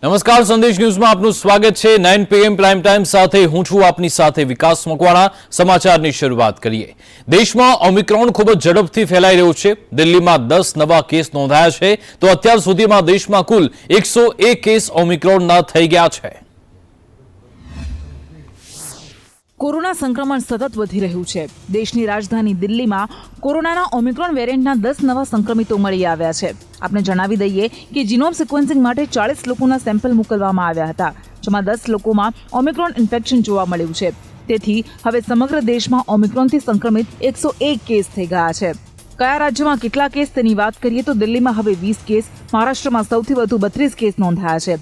નમસ્કાર, સંદેશ ન્યૂઝમાં આપનું સ્વાગત છે। 9 PM પ્રાઇમ ટાઈમ સાથે હું છું આપની સાથે વિકાસ મકવાણા। સમાચારની શરૂઆત કરીએ। દેશમાં ઓમિક્રોન ખૂબ જ ઝડપથી ફેલાઈ રહ્યું છે। દિલ્હીમાં 10 નવા કેસ નોંધાયા છે, તો અત્યાર સુધીમાં દેશમાં કુલ 101 કેસ ઓમિક્રોનના થઈ ગયા છે। કોરોના સંક્રમણ સતત વધી રહ્યું છે। દેશની રાજધાની દિલ્હીમાં કોરોનાના ઓમિક્રોન વેરિયન્ટના 10 નવા સંક્રમિતો મળી આવ્યા છે। આપણે જણાવી દઈએ કે જીનોમ સિક્વન્સિંગ માટે 40 લોકોના સેમ્પલ મોકલવામાં આવ્યા હતા, જેમાં 10 લોકોમાં ઓમિક્રોન ઇન્ફેક્શન જોવા મળ્યું છે। તેથી હવે સમગ્ર દેશમાં ઓમિક્રોનથી સંક્રમિત 101 કેસ થઈ ગયા છે। કયા રાજ્યમાં કેટલા કેસ તેની વાત કરીએ તો દિલ્હીમાં હવે 20 કેસ, મહારાષ્ટ્રમાં સૌથી વધુ 32 કેસ નોંધાયા છે।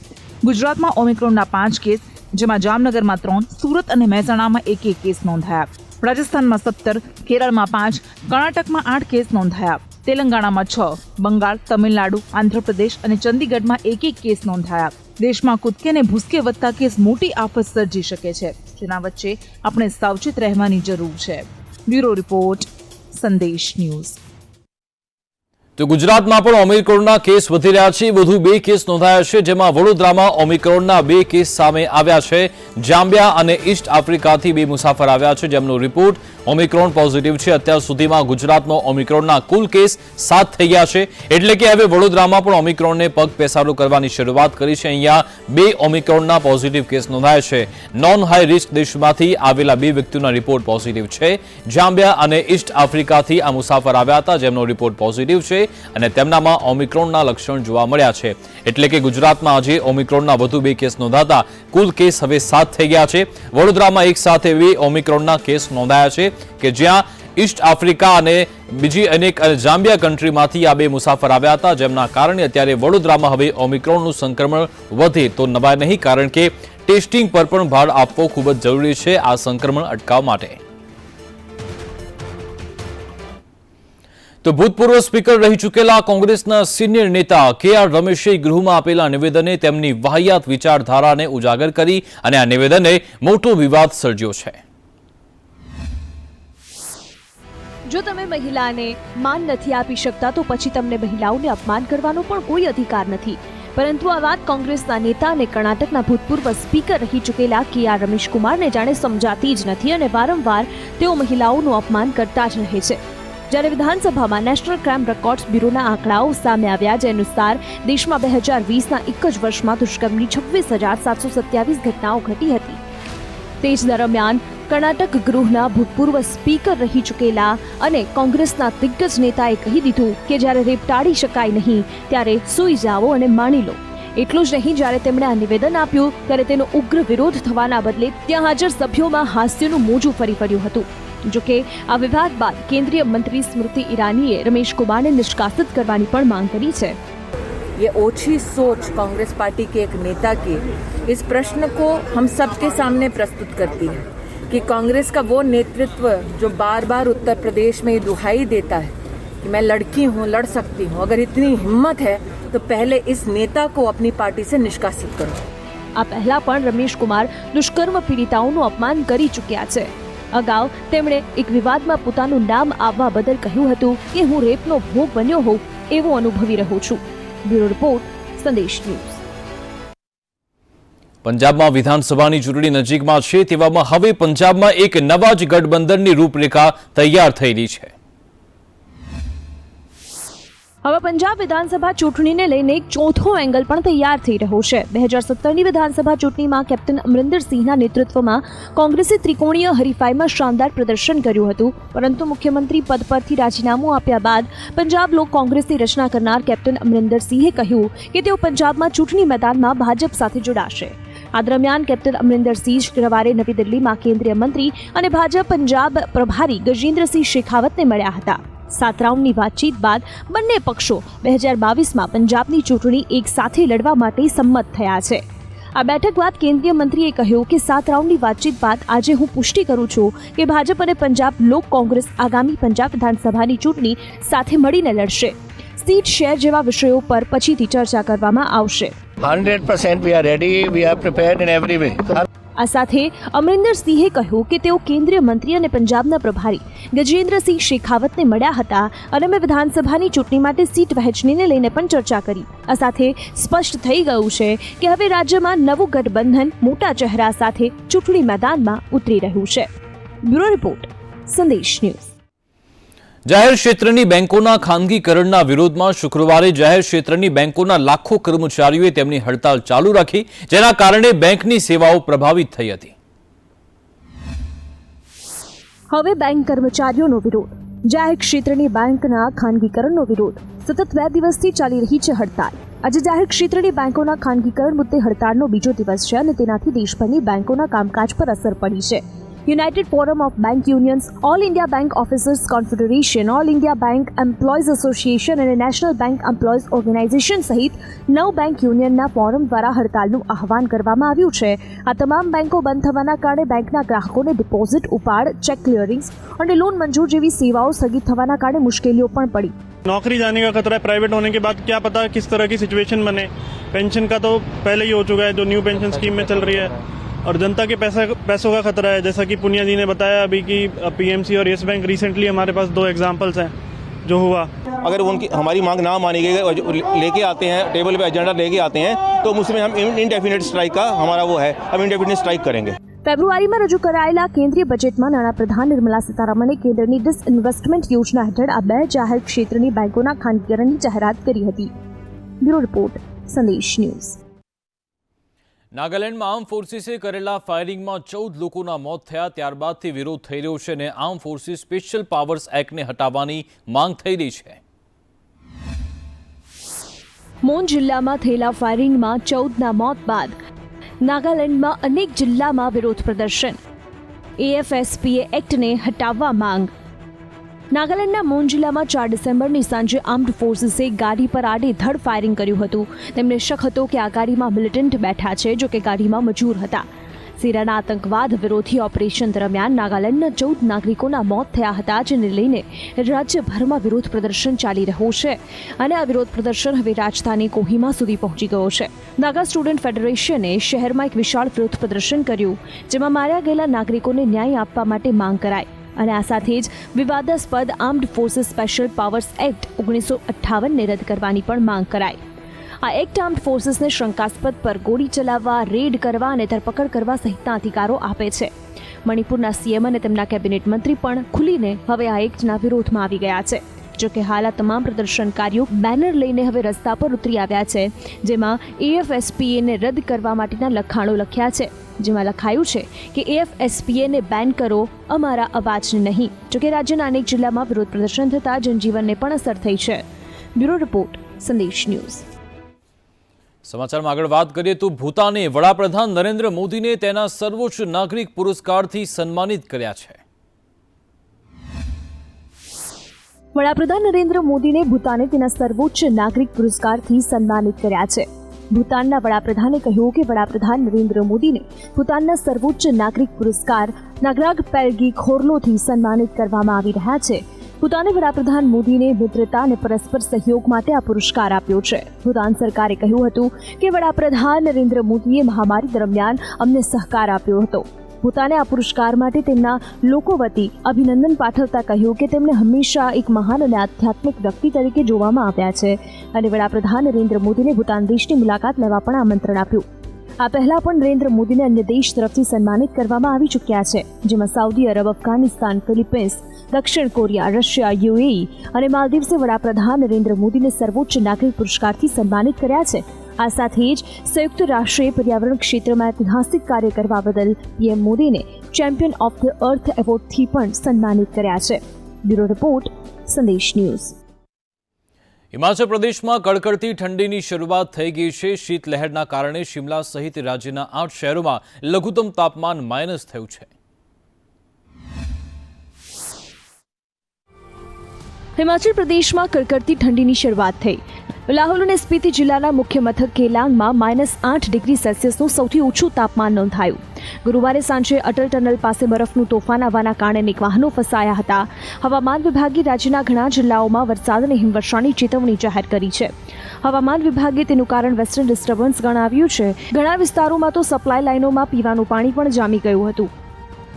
ગુજરાતમાં ઓમિક્રોનના 5 કેસ, જેમાં જામનગરમાં 3, સુરત અને મહેસાણામાં 1 કેસ નોંધાયા। રાજસ્થાનમાં 17, કેરળમાં 5, કર્ણાટકમાં 8 કેસ નોંધાયા। તેલંગાણામાં 6, બંગાળ, તમિલનાડુ, આંધ્રપ્રદેશ અને ચંદીગઢમાં 1 કેસ નોંધાયા। દેશમાં કૂદકે અને ભૂસકે વધતા કેસ મોટી આફત સર્જી શકે છે, જેના વચ્ચે આપણે સાવચેત રહેવાની જરૂર છે। બ્યુરો રિપોર્ટ, સંદેશ ન્યૂઝ। તો ગુજરાતમાં પણ ઓમિક્રોનના કેસ વધી રહ્યા છે। વધુ 2 કેસ નોંધાયા છે, જેમાં વડોદરામાં ઓમિક્રોનના 2 કેસ સામે આવ્યા છે। જામ્બિયા અને ઈસ્ટ આફ્રિકાથી 2 મુસાફર આવ્યા છે, જેમનો રિપોર્ટ ઓમિક્રોન પોઝિટિવ છે। અત્યાર સુધીમાં ગુજરાતમાં ઓમિક્રોનના કુલ કેસ 7 થઈ ગયા છે, એટલે કે હવે વડોદરામાં પણ ઓમિક્રોનને પગ પેસારો કરવાની શરૂઆત કરી છે। અહીંયા 2 ઓમિક્રોનના પોઝિટિવ કેસ નોંધાયા છે। નોન હાઈ રિસ્ક દેશમાંથી આવેલા 2 વ્યક્તિઓના રિપોર્ટ પોઝિટિવ છે। જામ્બિયા અને ઈસ્ટ આફ્રિકાથી આ મુસાફર આવ્યા હતા, જેમનો રિપોર્ટ પોઝિટિવ છે અને તેમનામાં ઓમિક્રોનના લક્ષણ જોવા મળ્યા છે। એટલે કે ગુજરાતમાં આજે ઓમિક્રોનના વધુ 2 કેસ નોંધાતા કુલ કેસ હવે 7 થઈ ગયા છે। વડોદરામાં એક સાથે 2 ઓમિક્રોનના કેસ નોંધાયા છે, કે જ્યાં ઈસ્ટ આફ્રિકા અને બીજી અનેક જામ્બિયા કન્ટ્રીમાંથી આ 2 મુસાફર આવ્યા હતા, જેમના કારણે અત્યારે વડોદરામાં હવે ઓમિક્રોનનું સંક્રમણ વધે તો નવાય નહીં, કારણ કે ટેસ્ટિંગ પર પણ ભાર આપવો ખૂબ જ જરૂરી છે આ સંક્રમણ અટકાવવા માટે। તો ભૂતપૂર્વ સ્પીકર રહી ચૂકેલા કોંગ્રેસના સિનિયર નેતા KR રમેશે ગૃહમાં આપેલા નિવેદને તેમની વાહિયાત વિચારધારાને ઉજાગર કરી અને આ નિવેદને મોટો વિવાદ સર્જ્યો છે। જો તમે મહિલાને માન નથી આપી શકતા તો પછી તમને મહિલાઓને અપમાન કરવાનો પણ કોઈ અધિકાર નથી। પરંતુ આ વાત કોંગ્રેસના નેતા અને કર્ણાટકના ભૂતપૂર્વ સ્પીકર રહી ચૂકેલા KR રમેશ કુમારને જાણે સમજાતી જ નથી અને વારંવાર તેઓ મહિલાઓનું અપમાન કરતા જ રહે છે। જ્યારે વિધાનસભામાં નેશનલ ક્રાઇમ રેકોર્ડ્સ બ્યુરોના આંકડાઓ સામે આવ્યા, જે અનુસાર દેશમાં 2020ના એક જ વર્ષમાં દુષ્કર્મની 26,727 ઘટનાઓ ઘટી હતી। તે જ દરમિયાન કર્ણાટક ગૃહના ભૂતપૂર્વ સ્પીકર રહી ચૂકેલા અને કોંગ્રેસના દિગ્ગજ નેતાએ કહી દીધું કે જ્યારે રેપ ટાળી શકાય નહીં ત્યારે સૂઈ જાઓ અને માણી લો। એટલું જ નહીં, જ્યારે તેમણે આ નિવેદન આપ્યું ત્યારે તેનો ઉગ્ર વિરોધ થવાના બદલે ત્યાં હાજર સભ્યોમાં હાસ્યનું મોજું ફરી પડ્યું હતું। જોકે આ વિવાદ બાદ કેન્દ્રીય મંત્રી સ્મૃતિ ઈરાનીએ રમેશ કુમારને નિષ્કાસિત કરવાની પણ માંગ કરી છે। ये ओछी सोच कांग्रेस पार्टी के एक नेता की इस प्रश्न को हम सबके सामने प्रस्तुत करती है कि कांग्रेस का वो नेतृत्व जो बार बार उत्तर प्रदेश में ये दुहाई देता है कि मैं लड़की हूँ, लड़ सकती हूँ, अगर इतनी हिम्मत है तो पहले इस नेता को अपनी पार्टी से निष्कासित करो। આ પહેલા પણ રમેશ કુમાર દુષ્કર્મ પીડિતાઓનું અપમાન કરી ચૂક્યા છે। અગાઉ તેમણે એક વિવાદમાં પોતાનું નામ આવવા બદલ કહ્યું હતું કે હું રેપનો ભોગ બન્યો હોઉં એવું અનુભવી રહ્યો છું। બ્યુરો રિપોર્ટ, સંદેશ ન્યૂઝ। પંજાબમાં વિધાનસભાની ચૂંટણી નજીકમાં છે, તેવામાં હવે પંજાબમાં એક નવા જ ગઠબંધનની રૂપરેખા તૈયાર થઈ રહી છે। હવે પંજાબ વિધાનસભા ચૂંટણીને લઈને એક ચોથો એંગલ પણ તૈયાર થઈ રહ્યો છે। 2017ની વિધાનસભા ચૂંટણીમાં કેપ્ટન અમરિન્દર સિંહના નેતૃત્વમાં કોંગ્રેસે ત્રિકોણીય હરીફાઈમાં શાનદાર પ્રદર્શન કર્યું હતું, પરંતુ મુખ્યમંત્રી પદ પરથી રાજીનામું આપ્યા બાદ પંજાબ લોક કોંગ્રેસની રચના કરનાર કેપ્ટન અમરિન્દર સિંહે કહ્યું કે તેઓ પંજાબમાં ચૂંટણી મેદાનમાં ભાજપ સાથે જોડાશે। આ દરમિયાન કેપ્ટન અમરિન્દર સિંહ શુક્રવારે નવી દિલ્હીમાં કેન્દ્રીય મંત્રી અને ભાજપ પંજાબ પ્રભારી ગજેન્દ્રસિંહ શેખાવતને મળ્યા હતા। 7 રાઉન્ડની વાતચીત બાદ બંને પક્ષો 2022માં પંજાબની ચૂંટણી એક સાથે લડવા માટે સંમત થયા છે। આ બેઠક બાદ કેન્દ્રીય મંત્રીએ કહ્યું કે 7 રાઉન્ડની વાતચીત બાદ આજે હું પુષ્ટિ કરું છું કે ભાજપ અને પંજાબ લોક કોંગ્રેસ આગામી પંજાબ વિધાનસભાની ચૂંટણી સાથે મળીને લડશે। સીટ શેર જેવા વિષયો પર પછીથી ચર્ચા કરવામાં આવશે। 100% we are ready, we are prepared in every way. આ સાથે અમરિન્દરસિંહે કહ્યું કે તેઓ કેન્દ્રીય મંત્રી અને પંજાબના પ્રભારી ગજેન્દ્રસિંહ શેખાવતને મળ્યા હતા અને અમે વિધાનસભાની ચૂંટણી માટે સીટ વહેંચણીને લઈને પણ ચર્ચા કરી. આ સાથે સ્પષ્ટ થઈ ગયું છે કે હવે રાજ્યમાં નવું ગઠબંધન મોટા ચહેરા સાથે ચૂંટણી મેદાનમાં ઉતરી રહ્યું છે. બ્યુરો રિપોર્ટ, સંદેશ ન્યૂઝ. જાહેર ક્ષેત્રની બેંકોના ખાનગીકરણના વિરોધમાં શુક્રવારે જાહેર ક્ષેત્રની બેંકોના લાખો કર્મચારીઓએ તેમની હડતાલ ચાલુ રાખી, જેના કારણે બેંકની સેવાઓ પ્રભાવિત થઈ હતી. હવે બેંક કર્મચારીઓનો વિરોધ. જાહેર ક્ષેત્રની બેંકના ખાનગીકરણનો વિરોધ. સતત 2 દિવસથી ચાલી રહી છે હડતાલ. આજે જાહેર ક્ષેત્રની બેંકોના ખાનગીકરણ મુદ્દે હડતાળનો બીજો દિવસ છે અને તેનાથી દેશભરની બેંકોના કામકાજ પર અસર પડી છે. United forum of bank unions, all India bank officers confederation, all India bank employees association અને નેશનલ બેંક એમ્પ્લોઈઝ ઓર્ગેનાઇઝેશન સહિત 9 બેંક યુનિયનના ફોરમ દ્વારા હડતાલનું આહવાન કરવામાં આવ્યું છે. આ તમામ બેંકો બંધ થવાના કારણે બેંકના ગ્રાહકોને ડિપોઝિટ, ઉપાડ, ચેક ક્લિયરિંગ્સ અને લોન મંજૂર જેવી સેવાઓ સ્થગિત થવાના કારણે મુશ્કેલીઓ પણ પડી. नौकरी जाने का खतरा है, प्राइवेट होने के बाद क्या पता किस तरह की सिचुएशन बने. पेंशन का तो पहले ही हो चुका है, जो न्यू पेंशन स्कीम में चल रही है, और जनता के पैसों का खतरा है. जैसा कि पुनिया जी ने बताया अभी कि पीएमसी और येस बैंक रिसेंटली हमारे पास 2 एग्जांपल्स हैं जो हुआ. अगर उनकी हमारी मांग ना मानी गई और लेके आते हैं टेबल पे एजेंडा लेके आते हैं तो उसमें हम इनडेफिनेट स्ट्राइक का हमारा वो है, हम इनडेफिनेट स्ट्राइक करेंगे. ફેબ્રુઆરીમાં રજૂ કરાયેલા કેન્દ્રીય બજેટમાં નાણાપ્રધાન નિર્મલા સીતારામને કેન્દ્રની ડિસઇન્વેસ્ટમેન્ટ યોજના હેઠળ આ 2 જાહેર ક્ષેત્રની બેંકોના ખાનગીકરણની જાહેરાત કરી હતી. બ્યુરો રિપોર્ટ, સંદેશ ન્યૂઝ. નાગાલેન્ડમાં આર્મ ફોર્સિસે કરેલા ફાયરિંગમાં 14 લોકોના મોત થયા. ત્યારબાદથી વિરોધ થઈ રહ્યો છે અને આર્મ ફોર્સિસ સ્પેશિયલ પાવર્સ એક્ટને હટાવવાની માંગ થઈ રહી છે. મોન જિલ્લામાં થયેલા ફાયરિંગમાં 14ના મોત બાદ નાગાલેન્ડમાં અનેક જિલ્લામાં વિરોધ પ્રદર્શન. એએફએસપીએ એક્ટને હટાવવા માંગ. નાગાલેન્ડના મોન જિલ્લામાં 4 ડિસેમ્બરની સાંજે આર્મ્ડ ફોર્સિસે ગાડી પર આડેધડ ફાયરિંગ કર્યું હતું. તેમને શક હતો કે આ ગાડીમાં મિલિટન્ટ બેઠા છે, જો કે ગાડીમાં મજૂર હતા. સેનાના આતંકવાદ વિરોધી ઓપરેશન દરમિયાન નાગાલેન્ડના 14 નાગરિકોના મોત થયા હતા, જેને લઈને રાજ્યભરમાં વિરોધ પ્રદર્શન ચાલી રહ્યું છે અને આ વિરોધ પ્રદર્શન હવે રાજધાની કોહિમા સુધી પહોંચી ગયો છે. નાગા સ્ટુડન્ટ ફેડરેશને શહેરમાં એક વિશાળ વિરોધ પ્રદર્શન કર્યું, જેમાં માર્યા ગયેલા નાગરિકોને ન્યાય આપવા માટે માંગ કરાઈ અને આ સાથે જ વિવાદાસ્પદ armed forces special powers act 1958ને રદ કરવાની પણ માંગ કરાઈ. આ એક્ટ આર્મ્ડ ફોર્સિસને શંકાસ્પદ પર ગોળી ચલાવવા, રેડ કરવા અને ધરપકડ કરવા સહિતના અધિકારો આપે છે. મણિપુરના સીએમ અને તેમના કેબિનેટ મંત્રી પણ ખુલીને હવે આ એક્ટના વિરોધમાં આવી ગયા છે. જોકે હાલ આ તમામ પ્રદર્શનકારીઓ બેનર લઈને હવે રસ્તા પર ઉતરી આવ્યા છે, જેમાં એએફએસપીએને રદ કરવા માટેના લખાણો લખ્યા છે, જેમાં લખાયું છે કે એએફએસપીએને બેન કરો, અમારા અવાજને નહીં. જોકે રાજ્યના અનેક જિલ્લામાં વિરોધ પ્રદર્શન થતાં જનજીવનને પણ અસર થઈ છે. બ્યુરો રિપોર્ટ, સંદેશ ન્યૂઝ. સમાચારમાં આગળ વાત કરીએ તો ભૂતાને વડાપ્રધાન નરેન્દ્ર મોદીને તેના સર્વોચ્ચ નાગરિક પુરસ્કારથી સન્માનિત કર્યા છે. વડાપ્રધાન નરેન્દ્ર મોદીને ભૂતાને તેના સર્વોચ્ચ નાગરિક પુરસ્કારથી સન્માનિત કર્યા છે. ભૂતાનના વડાપ્રધાને કહ્યું કે વડાપ્રધાન નરેન્દ્ર મોદીને ભૂતાનના સર્વોચ્ચ નાગરિક પુરસ્કાર નાગરાગ પેલગી ખોરલોથી સન્માનિત કરવામાં આવી રહ્યા છે. ભૂતાને વડાપ્રધાન મોદીને મિત્રતા અને પરસ્પર સહયોગ માટે આ પુરસ્કાર આપ્યો છે. ભૂતાન સરકારે કહ્યું હતું કે વડાપ્રધાન નરેન્દ્ર મોદીએ મહામારી દરમિયાન અમને સહકાર આપ્યો હતો. ભૂતાને આ પુરસ્કાર માટે તેમના લોકો વતી અભિનંદન પાઠવતા કહ્યું કે તેમને હંમેશા એક મહાન અને આધ્યાત્મિક વ્યક્તિ તરીકે જોવામાં આવ્યા છે અને વડાપ્રધાન નરેન્દ્ર મોદીને ભૂતાન દેશની મુલાકાત લેવા પણ આમંત્રણ આપ્યું. આ પહેલા પણ નરેન્દ્ર મોદીને અન્ય દેશ તરફથી સન્માનિત કરવામાં આવી ચૂક્યા છે, જેમાં સાઉદી અરબ, અફઘાનિસ્તાન, ફિલિપિન્સ, દક્ષિણ કોરિયા, રશિયા, યુએઈ અને માલદીવ્સે વડાપ્રધાન નરેન્દ્ર મોદીને સર્વોચ્ચ નાગરિક પુરસ્કારથી સન્માનિત કર્યા છે. આ સાથે જ સંયુક્ત રાષ્ટ્રે પર્યાવરણ ક્ષેત્રમાં ઐતિહાસિક કાર્ય કરવા બદલ પીએમ મોદીને ચેમ્પિયન ઓફ ધ અર્થ એવોર્ડથી પણ સન્માનિત કર્યા છે. બ્યુરો રિપોર્ટ, સંદેશ ન્યૂઝ. હિમાચલ પ્રદેશમાં કડકડતી ઠંડીની શરૂઆત થઈ ગઈ છે. શીતલહેરના કારણે શિમલા સહિત રાજ્યના 8 શહેરોમાં લઘુત્તમ તાપમાન માઇનસ થયું છે. હિમાચલ પ્રદેશમાં કડકડતી ઠંડીની શરૂઆત થઈ. લાહોલ અને સ્પીતિ જિલ્લાના મુખ્ય મથક કેલાંગમાં -8 ડિગ્રી સેલ્સિયસનું સૌથી ઓછું તાપમાન નોંધાયું. ગુરુવારે સાંજે અટલ ટનલ પાસે બરફનું તોફાન આવવાના કારણે અનેક વાહનો ફસાયા હતા. હવામાન વિભાગે રાજ્યના ઘણા જિલ્લાઓમાં વરસાદ અને હિમવર્ષાની ચેતવણી જાહેર કરી છે. હવામાન વિભાગે તેનું કારણ વેસ્ટર્ન ડિસ્ટર્બન્સ ગણાવ્યું છે. ઘણા વિસ્તારોમાં તો સપ્લાય લાઇનોમાં પીવાનું પાણી પણ જામી ગયું હતું.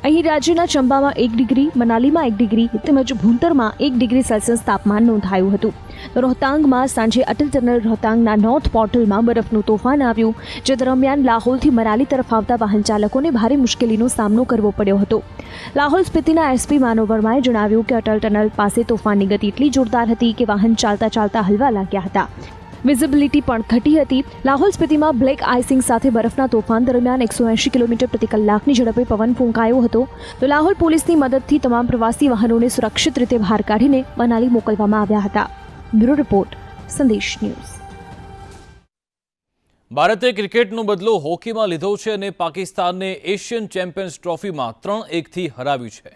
અહીં રાજ્યના ચંબામાં 1 ડિગ્રી, મનાલીમાં 1 ડિગ્રી તેમજ ભૂંતરમાં 1 ડિગ્રી સેલ્સિયસ તાપમાન નોંધાયું હતું. રોહતાંગમાં સાંજે અટલ ટનલ રોહતાંગના નોર્થ પોર્ટલમાં બરફનું તોફાન આવ્યું, જે દરમિયાન લાહોલથી મનાલી તરફ આવતા વાહન ચાલકોને ભારે મુશ્કેલીનો સામનો કરવો પડ્યો હતો. લાહોલ સ્પીતિના એસપી માનવ વર્માએ જણાવ્યું કે અટલ ટનલ પાસે તોફાનની ગતિ એટલી જોરદાર હતી કે વાહન ચાલતા ચાલતા હલવા લાગ્યા હતા. વિઝિબિલિટી પણ ઘટી હતી. લાહોલ સ્પીતિમાં બ્લેક આઇસિંગ સાથે બરફના તોફાન દરમિયાન 180 કિલોમીટર પ્રતિ કલાકની ઝડપે પવન ફૂંકાયો હતો. તો લાહોલ પોલીસની મદદથી તમામ પ્રવાસી વાહનોને સુરક્ષિત રીતે બહાર કાઢીને મનાલી મોકલવામાં આવ્યા હતા. બ્યુરો રિપોર્ટ, સંદેશ ન્યૂઝ. ભારતે ક્રિકેટનો બદલો હોકીમાં લીધો છે અને પાકિસ્તાનને એશિયન ચેમ્પિયન્સ ટ્રોફીમાં 3-1થી હરાવ્યું છે.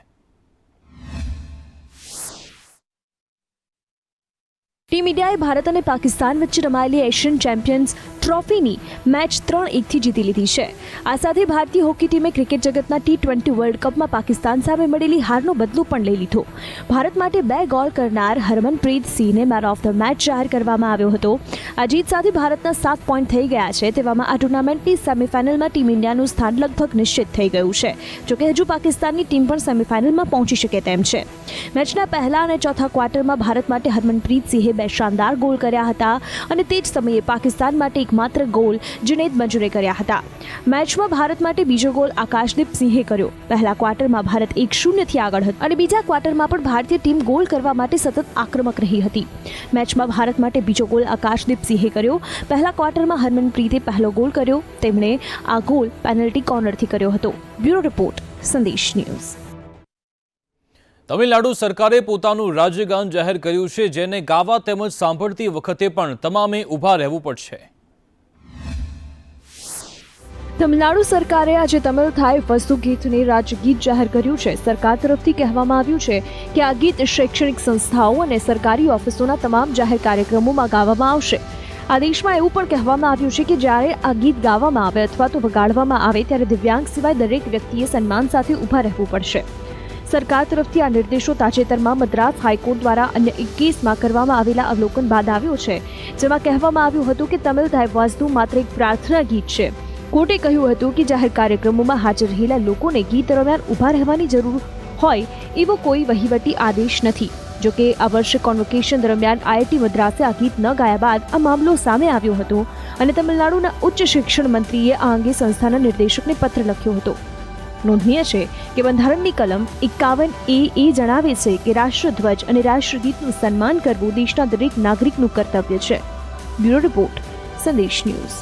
ટીમ ઇન્ડિયાએ ભારત અને પાકિસ્તાન વચ્ચે રમાયેલી એશિયન ચેમ્પિયન્સ ટ્રોફીની મેચ 3-1થી જીતી લીધી છે. આ સાથે ભારતીય હોકી ટીમે ક્રિકેટ જગતના T20 વર્લ્ડ કપમાં પાકિસ્તાન સામે મળેલી હારનો બદલો પણ લઈ લીધો. ભારત માટે 2 ગોલ કરનાર હરમનપ્રીત સિંહને મેન ઓફ ધ મેચ જાહેર કરવામાં આવ્યો હતો. આ જીત સાથે ભારતના 7 પોઈન્ટ થઈ ગયા છે. તેવામાં આ ટુર્નામેન્ટની સેમીફાઇનલમાં ટીમ ઇન્ડિયાનું સ્થાન લગભગ નિશ્ચિત થઈ ગયું છે. જોકે હજુ પાકિસ્તાનની ટીમ પણ સેમીફાઇનલમાં પહોંચી શકે તેમ છે. મેચના પહેલા અને ચોથા ક્વાર્ટરમાં ભારત માટે હરમનપ્રીત સિંહે 2 શાનદાર ગોલ કર્યા હતા અને તે જ સમયે પાકિસ્તાન માટે એકમાત્ર ગોલ જુનેદ મંજૂરે કર્યા હતા. મેચમાં ભારત માટે બીજો ગોલ આકાશદીપ સિંહે કર્યો. પહેલા ક્વાર્ટરમાં ભારત 1-0થી આગળ હતું અને બીજા ક્વાર્ટરમાં પણ ભારતીય ટીમ ગોલ કરવા માટે સતત આક્રમક રહી હતી. મેચમાં ભારત માટે બીજો ગોલ આકાશદીપ સિંહે કર્યો. પહેલા ક્વાર્ટરમાં હરમનપ્રીતે પહેલો ગોલ કર્યો. તેમણે આ ગોલ પેનલ્ટી કોર્નરથી કર્યો હતો. બ્યુરો રિપોર્ટ, સંદેશ ન્યૂઝ. તમિલનાડુ સરકારે પોતાનું રાજ્યગાન જાહેર કર્યું છે, જેને ગાવા તેમજ સાંભળતી વખતે પણ તમામે ઊભા રહેવું પડશે. તમિલનાડુ સરકારે આજે તમિલ થાઈ વસ્તુ ગીતને રાજ્યગીત જાહેર કર્યું છે. સરકાર તરફથી કહેવામાં આવ્યું છે કે આ ગીત શૈક્ષણિક સંસ્થાઓ અને સરકારી ઓફિસોના તમામ જાહેર કાર્યક્રમોમાં ગાવામાં આવશે. આદેશમાં એવું પણ કહેવામાં આવ્યું છે કે જ્યારે આ ગીત ગાવામાં આવે અથવા તો વગાડવામાં આવે ત્યારે દિવ્યાંગ સિવાય દરેક વ્યક્તિએ સન્માન સાથે ઊભા રહેવું પડશે. સરકાર તરફથી આ નિર્દેશો તાજેતરમાં મદ્રાસ હાઈકોર્ટ દ્વારા અન્ય એક કેસમાં કરવામાં આવેલા અવલોકન બાદ આવ્યો છે, જેમાં કહેવામાં આવ્યું હતું કે તમિલ થાઈ વાસ્તુ માત્ર એક પ્રાર્થના ગીત છે. કોર્ટે કહ્યું હતું કે જાહેર કાર્યક્રમોમાં હાજર રહેલા લોકોને ગીત દરમિયાન ઊભા રહેવાની જરૂર હોય એવો કોઈ વહીવટી આદેશ નથી. જોકે આ વર્ષે કોન્વોકેશન દરમિયાન આઈઆઈટી મદ્રાસે આ ગીત ન ગાયા બાદ આ મામલો સામે આવ્યો હતો અને તમિલનાડુના ઉચ્ચ શિક્ષણ મંત્રીએ આ અંગે સંસ્થાના નિર્દેશકને પત્ર લખ્યો હતો. નોંધનીય છે કે બંધારણની કલમ 51A જણાવે છે કે રાષ્ટ્રધ્વજ અને રાષ્ટ્રગીતનું સન્માન કરવું દેશના દરેક નાગરિકનું કર્તવ્ય છે. બ્યુરો રિપોર્ટ, સંદેશ ન્યૂઝ.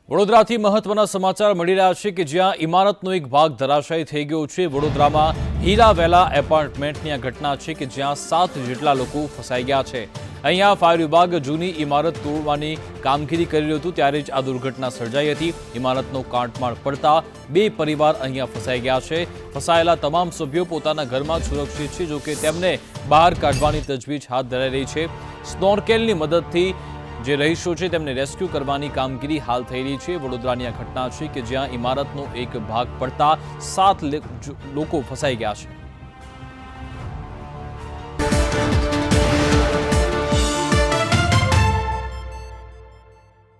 વડોદરાથી મહત્વના સમાચાર મળી રહ્યા છે કે જ્યાં ઇમારતનો એક ભાગ ધરાશાયી થઈ ગયો છે. વડોદરામાં હીરાવેલા એપાર્ટમેન્ટની આ ઘટના છે કે જ્યાં 7 જેટલા લોકો ફસાઈ ગયા છે. અહીંયા ફાયર વિભાગ જૂની ઇમારત તોડવાની કામગીરી કરી રહ્યું હતું ત્યારે જ આ દુર્ઘટના સર્જાઈ હતી. ઇમારતનો કાટમાળ પડતા 2 પરિવાર અહીંયા ફસાઈ ગયા છે. ફસાયેલા તમામ સભ્યો પોતાના ઘરમાં સુરક્ષિત છે, જોકે તેમને બહાર કાઢવાની તજવીજ હાથ ધરાઈ રહી છે. સ્નોર્કેલની મદદથી જે રહીશો છે તેમને રેસ્ક્યુ કરવાની કામગીરી હાલ થઈ રહી છે. વડોદરાની આ ઘટના છે કે જ્યાં ઇમારતનો એક ભાગ પડતા 7 લોકો ફસાઈ ગયા છે.